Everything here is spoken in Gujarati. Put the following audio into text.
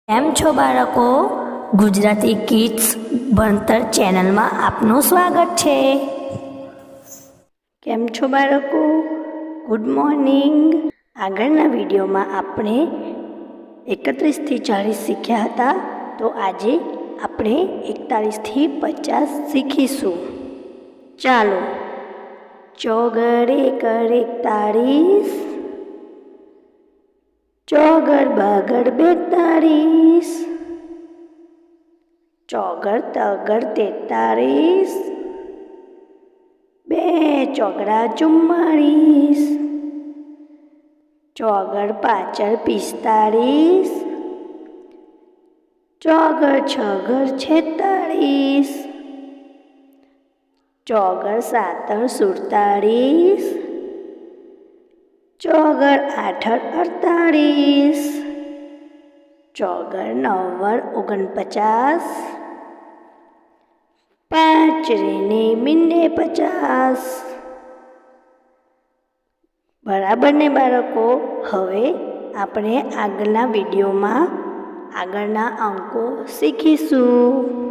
કેમ છો બાળકો? ગુજરાતી કિડ્સ ભણતર ચેનલમાં આપનું સ્વાગત છે. કેમ છો બાળકો? Good morning. આગળના વિડીયોમાં આપણે 31 થી 40 શીખ્યા હતા, તો આજે આપણે 41 થી 50 શીખીશું. ચાલો. ચોગડે કરે 41, ચોગડ બગડ 42, ચોગડ તગડ 43, બે ચોગડા 44, ચોગડ પાછળ 45, ચોગડ છગડ 46, ચોગડ સાતડ 47, ચોગડ આઠડ 48, ચોગડ નવડ 49, પાંચ રેને મીંડે 50. બરાબર ને બાળકો? હવે આપણે આગળના વિડીયોમાં આગળના અંકો શીખીશું.